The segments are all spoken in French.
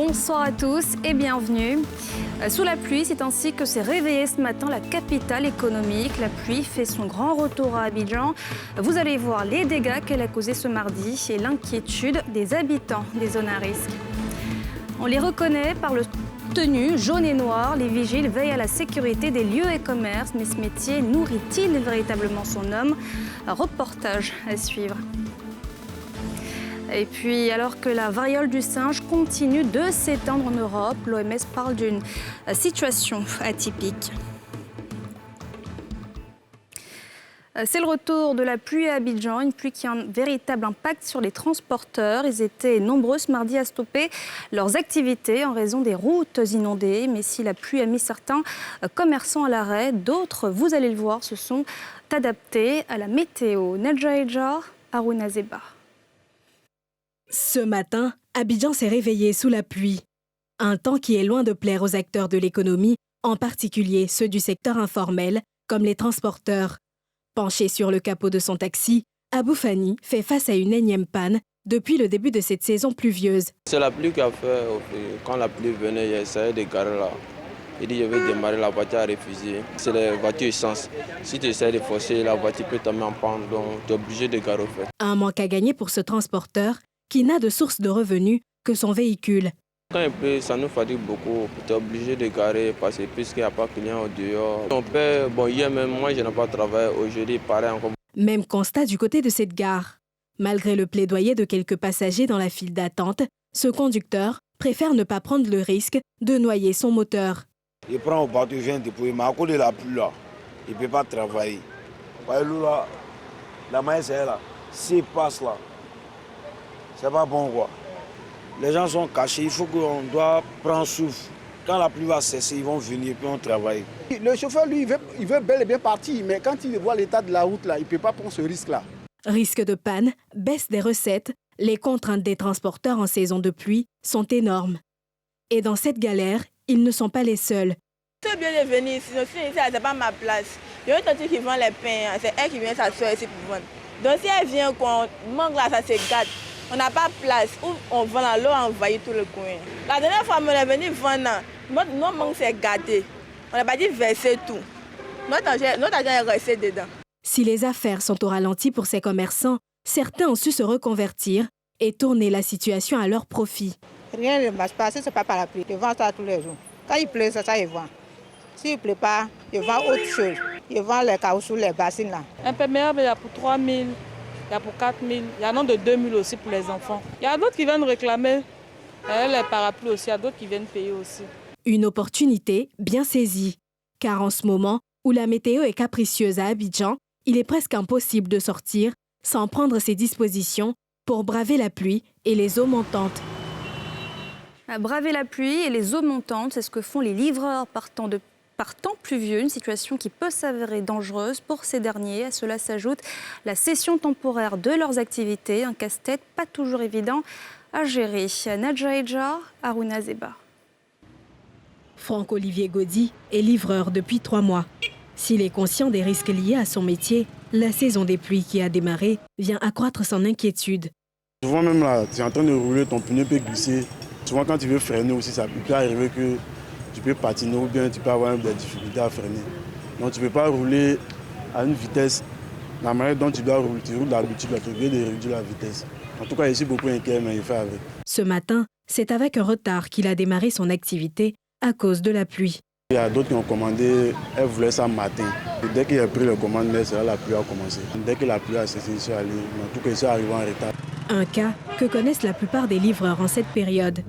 Bonsoir à tous et bienvenue. Sous la pluie, c'est ainsi que s'est réveillée ce matin la capitale économique. La pluie fait son grand retour à Abidjan. Vous allez voir les dégâts qu'elle a causés ce mardi et l'inquiétude des habitants des zones à risque. On les reconnaît par le tenue jaune et noir. Les vigiles veillent à la sécurité des lieux et commerces. Mais ce métier nourrit-il véritablement son homme? Un reportage à suivre. Et puis, alors que la variole du singe continue de s'étendre en Europe, l'OMS parle d'une situation atypique. C'est le retour de la pluie à Abidjan, une pluie qui a un véritable impact sur les transporteurs. Ils étaient nombreux ce mardi à stopper leurs activités en raison des routes inondées. Mais si la pluie a mis certains commerçants à l'arrêt, d'autres, vous allez le voir, se sont adaptés à la météo. Nadja Ejar, Harouna Zeba. Ce matin, Abidjan s'est réveillé sous la pluie. Un temps qui est loin de plaire aux acteurs de l'économie, en particulier ceux du secteur informel, comme les transporteurs. Penché sur le capot de son taxi, Abou Fani fait face à une énième panne depuis le début de cette saison pluvieuse. C'est la pluie qui a fait, quand la pluie venait, j'ai essayé de garer là. Il dit je vais démarrer, la voiture a refusé. C'est la voiture essence. Si tu essaies de forcer, la voiture peut tomber en panne, donc tu es obligé de garer au fait. Un manque à gagner pour ce transporteur qui n'a de source de revenus que son véhicule. Quand il pleut, ça nous fatigue beaucoup. Tu es obligé de garer parce que puisqu'il n'y a pas de clients au dehors. On peut, hier même, moi je n'ai pas travaillé, aujourd'hui pareil encore. Même constat du côté de cette gare. Malgré le plaidoyer de quelques passagers dans la file d'attente, ce conducteur préfère ne pas prendre le risque de noyer son moteur. Il prend au bateau, il vient dépouiller, mais à cause de la pluie là, il ne peut pas travailler. Là, la maïs est là, s'il passe là, c'est pas bon quoi. Les gens sont cachés, il faut qu'on doit prendre souffle. Quand la pluie va cesser, ils vont venir puis on travaille. Le chauffeur, lui, il veut bel et bien partir, mais quand il voit l'état de la route là, il ne peut pas prendre ce risque-là. Risque de panne, baisse des recettes, les contraintes des transporteurs en saison de pluie sont énormes. Et dans cette galère, ils ne sont pas les seuls. C'est bien de venir ici, je suis ici, ce n'est pas ma place. Il y a une tante qui vend les pains, c'est elle qui vient s'asseoir ici pour vendre. Donc si elle vient, qu'on manque là, ça se gâte. On n'a pas de place où on vend là, l'eau a envahi tout le coin. La dernière fois, on est venu vendre, notre manque s'est gâté. On n'a pas dit verser tout. Notre argent est resté dedans. Si les affaires sont au ralenti pour ces commerçants, certains ont su se reconvertir et tourner la situation à leur profit. Rien ne marche pas, ce n'est pas par la pluie. Je vends ça tous les jours. Quand il pleut, ça je vends. S'il ne pleut pas, je vends autre chose. Je vends les caoutchoucs, les bassines là. Imperméable, il y a pour 3 000, il y a pour 4 000, il y en a de 2 000 aussi pour les enfants. Il y a d'autres qui viennent réclamer les parapluies aussi, il y a d'autres qui viennent payer aussi. Une opportunité bien saisie, car en ce moment où la météo est capricieuse à Abidjan, il est presque impossible de sortir sans prendre ses dispositions pour braver la pluie et les eaux montantes. Braver la pluie et les eaux montantes, c'est ce que font les livreurs par temps pluvieux, une situation qui peut s'avérer dangereuse pour ces derniers. À cela s'ajoute la cession temporaire de leurs activités, un casse-tête pas toujours évident à gérer. Nadja Ejar, Harouna Zeba. Franck-Olivier Gaudy est livreur depuis 3 mois. S'il est conscient des risques liés à son métier, la saison des pluies qui a démarré vient accroître son inquiétude. Souvent même là, tu es en train de rouler, ton pneu peut glisser. Souvent quand tu veux freiner aussi, ça peut arriver que tu peux patiner ou bien tu peux avoir des difficultés à freiner. Donc tu ne peux pas rouler à une vitesse, la manière dont tu dois rouler, tu roules d'habitude, tu veux de réduire la vitesse. En tout cas, je suis beaucoup inquiet, mais il fait avec. Ce matin, c'est avec un retard qu'il a démarré son activité à cause de la pluie. Il y a d'autres qui ont commandé, elles voulaient ça matin. Et dès qu'il a pris le commande, c'est là la pluie a commencé. Dès que la pluie a cessé, je suis allé, mais en tout cas, je suis arrivé en retard. Un cas que connaissent la plupart des livreurs en cette période.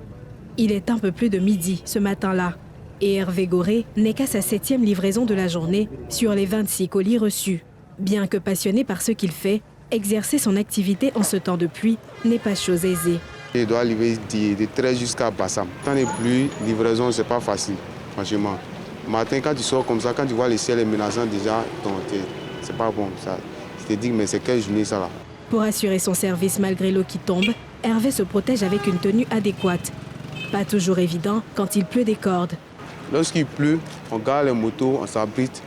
Il est un peu plus de midi ce matin-là. Et Hervé Goré n'est qu'à sa 7e livraison de la journée sur les 26 colis reçus. Bien que passionné par ce qu'il fait, exercer son activité en ce temps de pluie n'est pas chose aisée. Il doit livrer de 13 jusqu'à Bassam. Quand il y a pluie, livraison, c'est pas facile, franchement. Le matin, quand tu sors comme ça, quand tu vois le ciel est menaçant déjà, c'est pas bon. Ça. Je te dis, mais c'est quelle journée ça là? Pour assurer son service malgré l'eau qui tombe, Hervé se protège avec une tenue adéquate. Pas toujours évident quand il pleut des cordes. Lorsqu'il pleut, on garde les motos, on s'abrite,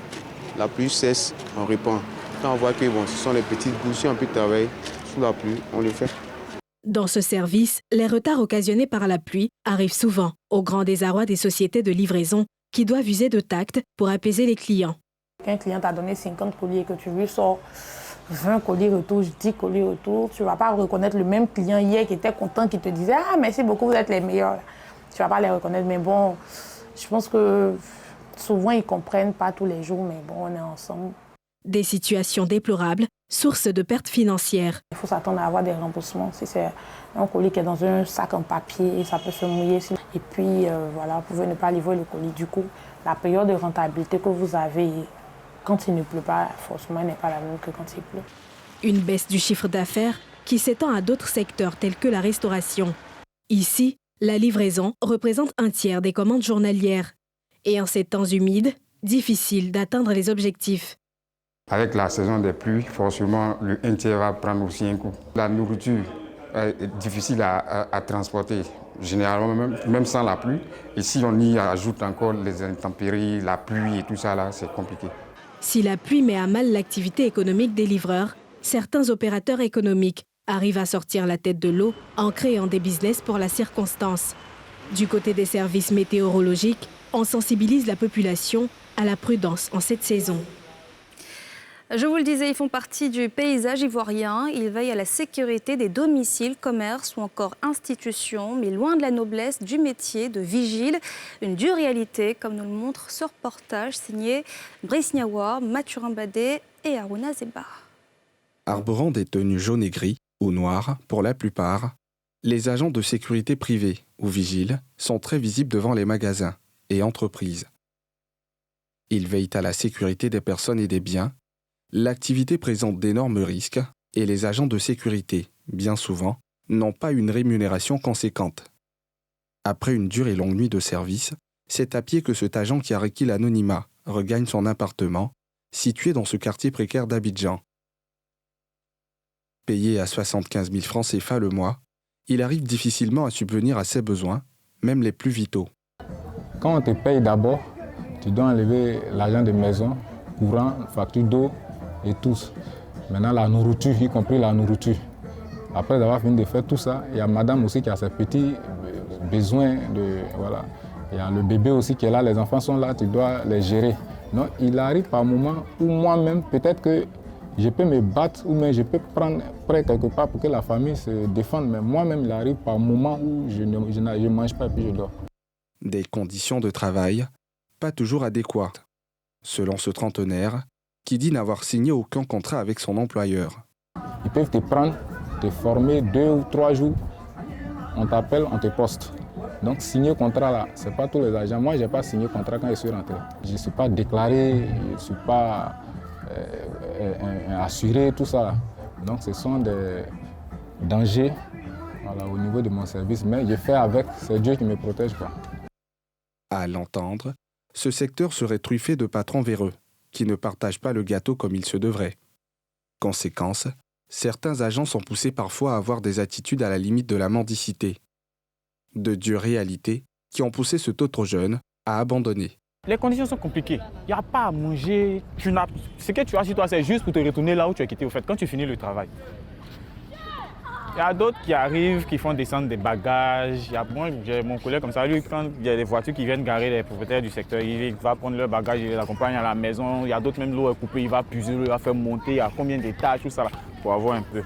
la pluie cesse, on répand. Quand on voit que ce sont les petites gouttes, si on peut travailler sous la pluie, on le fait. Dans ce service, les retards occasionnés par la pluie arrivent souvent, au grand désarroi des sociétés de livraison qui doivent user de tact pour apaiser les clients. Quand un client t'a donné 50 colis et que tu lui sors 20 colis retour, 10 colis retour, tu ne vas pas reconnaître le même client hier qui était content, qui te disait « Ah, merci beaucoup, vous êtes les meilleurs ». Tu ne vas pas les reconnaître, mais bon, je pense que souvent ils ne comprennent pas tous les jours, mais bon, on est ensemble. Des situations déplorables, source de pertes financières. Il faut s'attendre à avoir des remboursements. Si c'est un colis qui est dans un sac en papier, ça peut se mouiller. Et puis, voilà, vous pouvez ne pas livrer le colis. Du coup, la période de rentabilité que vous avez quand il ne pleut pas, forcément, n'est pas la même que quand il pleut. Une baisse du chiffre d'affaires qui s'étend à d'autres secteurs tels que la restauration. Ici, la livraison représente un tiers des commandes journalières. Et en ces temps humides, difficile d'atteindre les objectifs. Avec la saison des pluies, forcément, le un tiers va prendre aussi un coup. La nourriture est difficile à transporter, généralement même sans la pluie. Et si on y ajoute encore les intempéries, la pluie et tout ça, là, c'est compliqué. Si la pluie met à mal l'activité économique des livreurs, certains opérateurs économiques arrivent à sortir la tête de l'eau en créant des business pour la circonstance. Du côté des services météorologiques, on sensibilise la population à la prudence en cette saison. Je vous le disais, ils font partie du paysage ivoirien. Ils veillent à la sécurité des domiciles, commerces ou encore institutions, mais loin de la noblesse du métier de vigile. Une dure réalité, comme nous le montre ce reportage signé Brice Niawar, Mathurin Badé et Aruna Zeba. Arborant des tenues jaunes et gris, ou noires pour la plupart, les agents de sécurité privés ou vigiles sont très visibles devant les magasins et entreprises. Ils veillent à la sécurité des personnes et des biens. L'activité présente d'énormes risques et les agents de sécurité, bien souvent, n'ont pas une rémunération conséquente. Après une dure et longue nuit de service, c'est à pied que cet agent qui a requis l'anonymat regagne son appartement, situé dans ce quartier précaire d'Abidjan. Payé à 75 000 francs CFA le mois, il arrive difficilement à subvenir à ses besoins, même les plus vitaux. Quand on te paye d'abord, tu dois enlever l'argent de maison, courant, facture d'eau, et tous. Maintenant, la nourriture, y compris la nourriture. Après avoir fini de faire tout ça, il y a madame aussi qui a ses petits besoins. Voilà. Il y a le bébé aussi qui est là, les enfants sont là, tu dois les gérer. Donc, il arrive par moment où moi-même, peut-être que je peux me battre ou même je peux prendre prêt quelque part pour que la famille se défende. Mais moi-même, il arrive par moment où je ne mange pas et puis je dors. Des conditions de travail pas toujours adéquates. Selon ce trentenaire, qui dit n'avoir signé aucun contrat avec son employeur. Ils peuvent te prendre, te former 2 ou 3 jours, on t'appelle, on te poste. Donc signer contrat là, ce n'est pas tous les agents. Moi, je n'ai pas signé contrat quand je suis rentré. Je ne suis pas déclaré, je ne suis pas assuré, tout ça. Donc ce sont des dangers voilà, au niveau de mon service, mais je fais avec, c'est Dieu qui me protège. Quoi. À l'entendre, ce secteur serait truffé de patrons véreux, qui ne partagent pas le gâteau comme il se devrait. Conséquence, certains agents sont poussés parfois à avoir des attitudes à la limite de la mendicité. De dures réalités qui ont poussé cet autre jeune à abandonner. Les conditions sont compliquées. Il n'y a pas à manger. Ce que tu as sur toi, c'est juste pour te retourner là où tu as quitté, au fait, quand tu finis le travail. Il y a d'autres qui arrivent, qui font descendre des bagages. Moi, j'ai mon collègue comme ça, lui, quand il y a des voitures qui viennent garer les propriétaires du secteur, il va prendre leurs bagages, il les accompagne à la maison. Il y a d'autres, même l'eau est coupée, il va puiser, il va faire monter, il y a combien d'étages, tout ça, là, pour avoir un peu.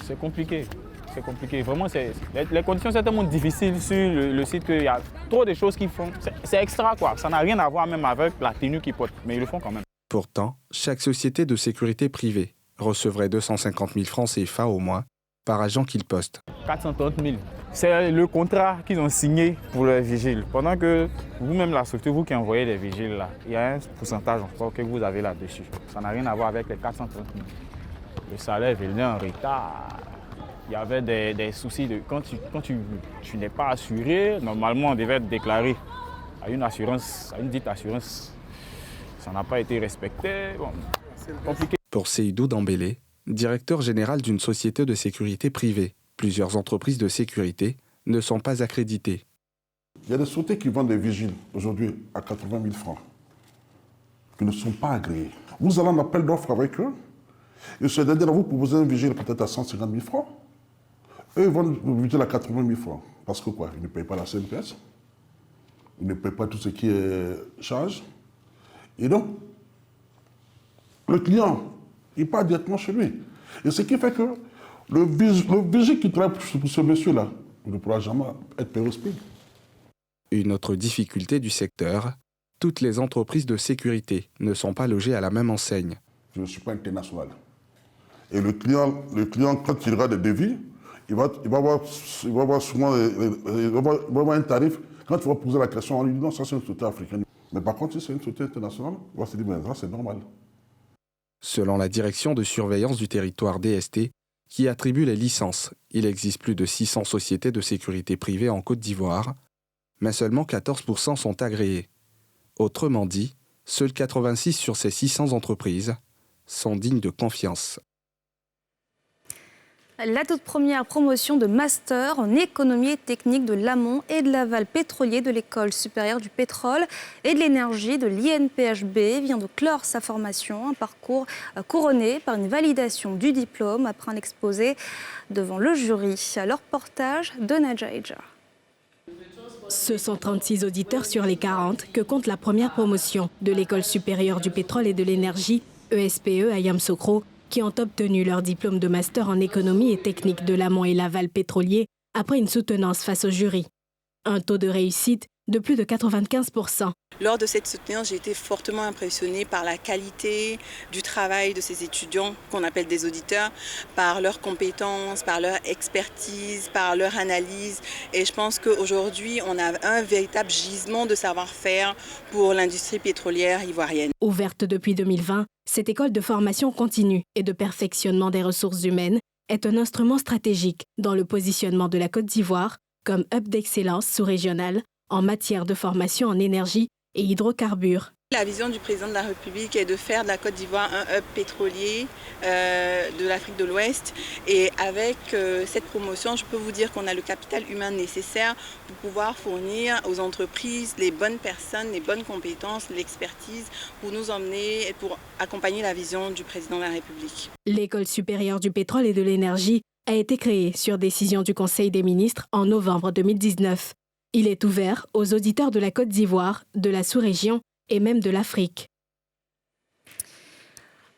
C'est compliqué. C'est compliqué. Vraiment, les conditions sont tellement difficiles sur le site qu'il y a trop de choses qu'ils font. C'est extra, quoi. Ça n'a rien à voir même avec la tenue qu'ils portent, mais ils le font quand même. Pourtant, chaque société de sécurité privée recevrait 250 000 francs CFA au mois par agent qu'ils postent. 430 000. C'est le contrat qu'ils ont signé pour les vigiles. Pendant que vous-même, la structure, vous qui envoyez les vigiles, là, il y a un pourcentage encore que vous avez là-dessus. Ça n'a rien à voir avec les 430 000. Le salaire venait en retard. Il y avait des soucis de quand tu n'es pas assuré, normalement on devait être déclaré à une assurance, à une dite assurance. Ça n'a pas été respecté. Bon, c'est compliqué. Pour Seydou Dambélé, directeur général d'une société de sécurité privée, plusieurs entreprises de sécurité ne sont pas accréditées. Il y a des sociétés qui vendent des vigiles aujourd'hui à 80 000 francs, qui ne sont pas agréés. Vous allez en appel d'offres avec eux, et ce dernier vous proposez un vigile peut-être à 150 000 francs. Eux, ils vendent le vigile à 80 000 francs. Parce que quoi? Ils ne payent pas la CNPS. Ils ne payent pas tout ce qui est charge. Et donc, le client, il part directement chez lui. Et ce qui fait que le vigile qui travaille pour ce monsieur-là, il ne pourra jamais être payé au SPIC. Une autre difficulté du secteur, toutes les entreprises de sécurité ne sont pas logées à la même enseigne. Je ne suis pas international. Et le client, quand il aura des devis, il va avoir souvent un tarif. Quand tu vas poser la question, on lui dit non, ça c'est une société africaine. Mais par contre, si c'est une société internationale, on va se dire, ça c'est normal. Selon la direction de surveillance du territoire DST, qui attribue les licences, il existe plus de 600 sociétés de sécurité privée en Côte d'Ivoire, mais seulement 14% sont agréées. Autrement dit, seules 86 sur ces 600 entreprises sont dignes de confiance. La toute première promotion de master en économie et technique de l'amont et de l'aval pétrolier de l'École supérieure du pétrole et de l'énergie de l'INPHB vient de clore sa formation, un parcours couronné par une validation du diplôme après un exposé devant le jury. À leur reportage de Nadja Eja. Ce sont 36 auditeurs sur les 40 que compte la première promotion de l'École supérieure du pétrole et de l'énergie, ESPE à Yamoussoukro, qui ont obtenu leur diplôme de master en économie et technique de l'amont et l'aval pétrolier après une soutenance face au jury. Un taux de réussite de plus de 95%. Lors de cette soutenance, j'ai été fortement impressionnée par la qualité du travail de ces étudiants qu'on appelle des auditeurs, par leurs compétences, par leur expertise, par leur analyse. Et je pense qu'aujourd'hui, on a un véritable gisement de savoir-faire pour l'industrie pétrolière ivoirienne. Ouverte depuis 2020, cette école de formation continue et de perfectionnement des ressources humaines est un instrument stratégique dans le positionnement de la Côte d'Ivoire comme hub d'excellence sous-régional en matière de formation en énergie et hydrocarbures. La vision du président de la République est de faire de la Côte d'Ivoire un hub pétrolier de l'Afrique de l'Ouest. Et avec cette promotion, je peux vous dire qu'on a le capital humain nécessaire pour pouvoir fournir aux entreprises les bonnes personnes, les bonnes compétences, l'expertise pour nous emmener et pour accompagner la vision du président de la République. L'École supérieure du pétrole et de l'énergie a été créée sur décision du Conseil des ministres en novembre 2019. Il est ouvert aux auditeurs de la Côte d'Ivoire, de la sous-région et même de l'Afrique.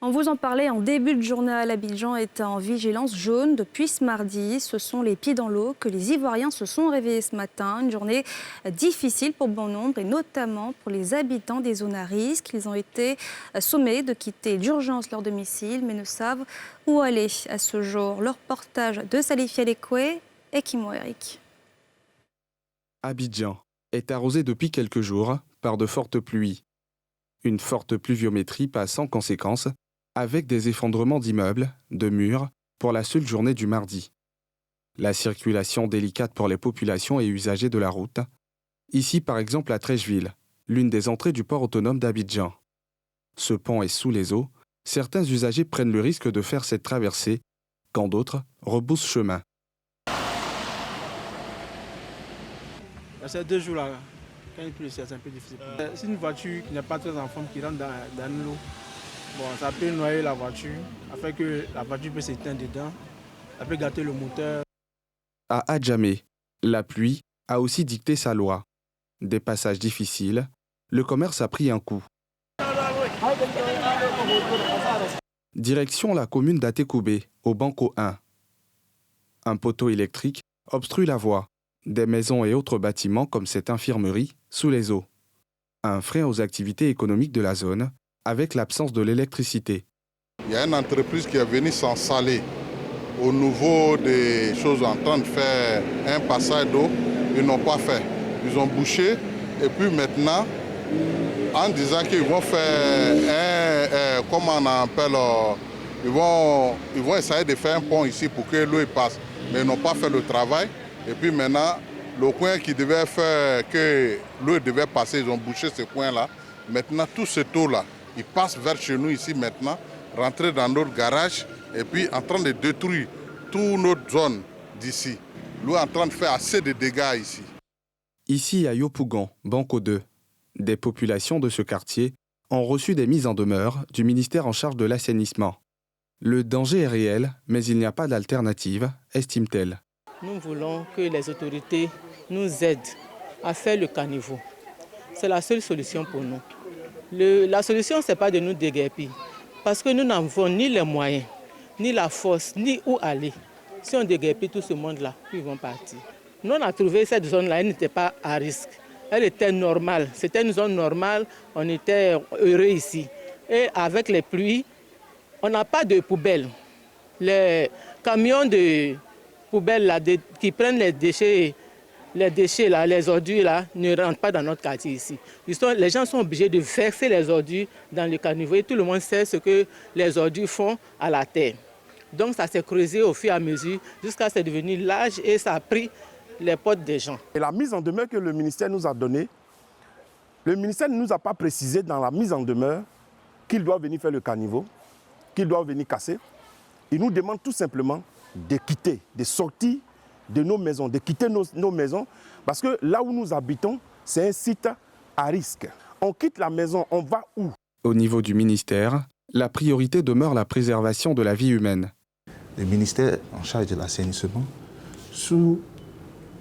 On vous en parlait en début de journal. Abidjan est en vigilance jaune depuis ce mardi. Ce sont les pieds dans l'eau que les Ivoiriens se sont réveillés ce matin. Une journée difficile pour bon nombre et notamment pour les habitants des zones à risque. Ils ont été sommés de quitter d'urgence leur domicile mais ne savent où aller à ce jour. Le reportage de Salifia Lekwe et Kimo Eric. Abidjan est arrosé depuis quelques jours par de fortes pluies. Une forte pluviométrie passe sans conséquence avec des effondrements d'immeubles, de murs, pour la seule journée du mardi. La circulation délicate pour les populations et usagers de la route. Ici, par exemple, à Trècheville, l'une des entrées du port autonome d'Abidjan. Ce pont est sous les eaux. Certains usagers prennent le risque de faire cette traversée, quand d'autres rebroussent chemin. Ces 2 jours-là, quand il pleut, c'est un peu difficile. C'est une voiture qui n'est pas très en forme qui rentre dans l'eau. Bon, ça peut noyer la voiture, afin que la voiture peut s'éteindre dedans. Ça peut gâter le moteur. À Adjamé, la pluie a aussi dicté sa loi. Des passages difficiles, le commerce a pris un coup. Direction la commune d'Atekoubé, au Banco 1. Un poteau électrique obstrue la voie. Des maisons et autres bâtiments comme cette infirmerie sous les eaux. Un frein aux activités économiques de la zone avec l'absence de l'électricité. Il y a une entreprise qui est venue s'installer au niveau des choses en train de faire un passage d'eau. Ils n'ont pas fait. Ils ont bouché et puis maintenant, en disant qu'ils vont faire comment on appelle, ils vont essayer de faire un pont ici pour que l'eau passe. Mais ils n'ont pas fait le travail. Et puis maintenant, le coin qui devait faire que l'eau devait passer, ils ont bouché ce coin-là. Maintenant, tout ce eau-là, il passe vers chez nous ici maintenant, rentrer dans notre garage et puis en train de détruire toute notre zone d'ici. L'eau est en train de faire assez de dégâts ici. Ici à Yopougon, Banco 2, des populations de ce quartier ont reçu des mises en demeure du ministère en charge de l'assainissement. Le danger est réel, mais il n'y a pas d'alternative, estime-t-elle. Nous voulons que les autorités nous aident à faire le caniveau. C'est la seule solution pour nous. La solution, ce n'est pas de nous déguerpir, parce que nous n'avons ni les moyens, ni la force, ni où aller. Si on déguerpit tout ce monde-là, ils vont partir. Nous, on a trouvé cette zone-là, elle n'était pas à risque. Elle était normale, c'était une zone normale, on était heureux ici. Et avec les pluies, on n'a pas de poubelles. Les camions de poubelles là, qui prennent les déchets là, les ordures là, ne rentrent pas dans notre quartier ici. Les gens sont obligés de verser les ordures dans le caniveau et tout le monde sait ce que les ordures font à la terre. Donc ça s'est creusé au fur et à mesure jusqu'à ce que c'est devenu large et ça a pris les potes des gens. Et la mise en demeure que le ministère nous a donnée, le ministère ne nous a pas précisé dans la mise en demeure qu'il doit venir faire le caniveau, qu'il doit venir casser. Il nous demande tout simplement de quitter, de sortir de nos maisons, de quitter nos maisons, parce que là où nous habitons, c'est un site à risque. On quitte la maison, on va où? Au niveau du ministère, la priorité demeure la préservation de la vie humaine. Le ministère en charge de l'assainissement, sous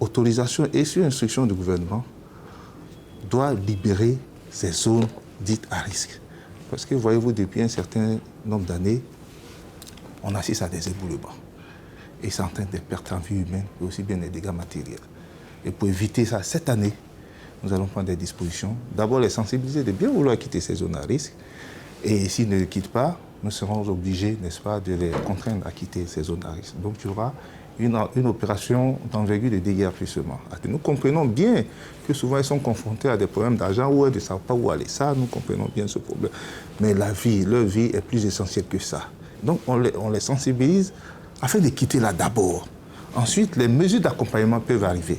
autorisation et sur instruction du gouvernement, doit libérer ces zones dites à risque. Parce que, voyez-vous, depuis un certain nombre d'années, on assiste à des éboulements. Et ça entraîne des pertes en vie humaine, mais aussi bien des dégâts matériels. Et pour éviter ça, cette année, nous allons prendre des dispositions. D'abord, les sensibiliser de bien vouloir quitter ces zones à risque. Et s'ils ne les quittent pas, nous serons obligés, n'est-ce pas, de les contraindre à quitter ces zones à risque. Donc, il y aura une opération d'envergure de déguerpissement. Nous comprenons bien que souvent, ils sont confrontés à des problèmes d'argent ou ils ne savent pas où aller. Ça, nous comprenons bien ce problème. Mais la vie, leur vie est plus essentielle que ça. Donc, on les sensibilise afin de quitter là d'abord. Ensuite, les mesures d'accompagnement peuvent arriver.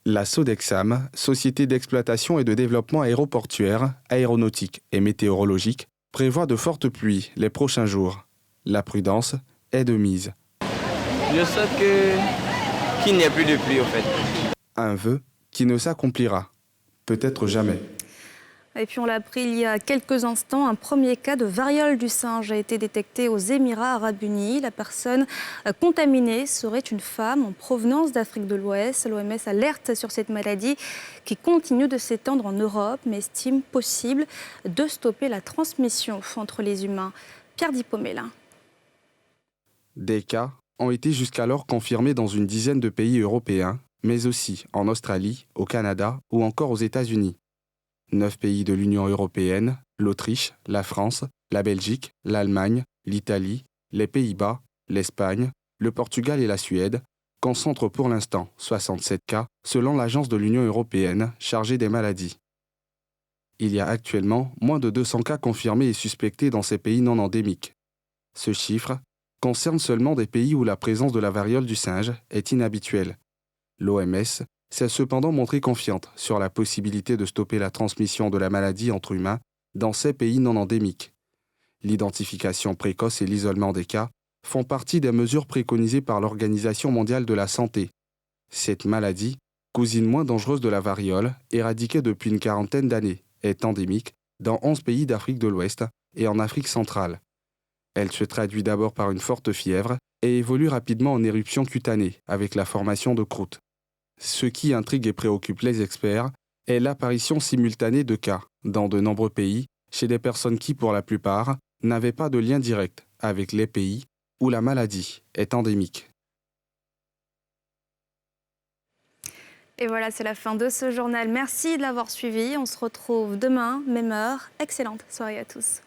La Sodexam, société d'exploitation et de développement aéroportuaire, aéronautique et météorologique, prévoit de fortes pluies les prochains jours. La prudence est de mise. Je sais qu'il n'y a plus de pluie, en fait. Un vœu qui ne s'accomplira. Peut-être jamais. Et puis on l'a appris il y a quelques instants, un premier cas de variole du singe a été détecté aux Émirats Arabes Unis. La personne contaminée serait une femme en provenance d'Afrique de l'Ouest. L'OMS alerte sur cette maladie qui continue de s'étendre en Europe, mais estime possible de stopper la transmission entre les humains. Pierre Dipomélin. Des cas ont été jusqu'alors confirmés dans une dizaine de pays européens, mais aussi en Australie, au Canada ou encore aux États-Unis. 9 pays de l'Union européenne, l'Autriche, la France, la Belgique, l'Allemagne, l'Italie, les Pays-Bas, l'Espagne, le Portugal et la Suède concentrent pour l'instant 67 cas selon l'agence de l'Union européenne chargée des maladies. Il y a actuellement moins de 200 cas confirmés et suspectés dans ces pays non endémiques. Ce chiffre concerne seulement des pays où la présence de la variole du singe est inhabituelle. L'OMS s'est cependant montrée confiante sur la possibilité de stopper la transmission de la maladie entre humains dans ces pays non endémiques. L'identification précoce et l'isolement des cas font partie des mesures préconisées par l'Organisation mondiale de la santé. Cette maladie, cousine moins dangereuse de la variole, éradiquée depuis une quarantaine d'années, est endémique dans 11 pays d'Afrique de l'Ouest et en Afrique centrale. Elle se traduit d'abord par une forte fièvre et évolue rapidement en éruption cutanée avec la formation de croûtes. Ce qui intrigue et préoccupe les experts est l'apparition simultanée de cas dans de nombreux pays chez des personnes qui, pour la plupart, n'avaient pas de lien direct avec les pays où la maladie est endémique. Et voilà, c'est la fin de ce journal. Merci de l'avoir suivi. On se retrouve demain, même heure. Excellente soirée à tous.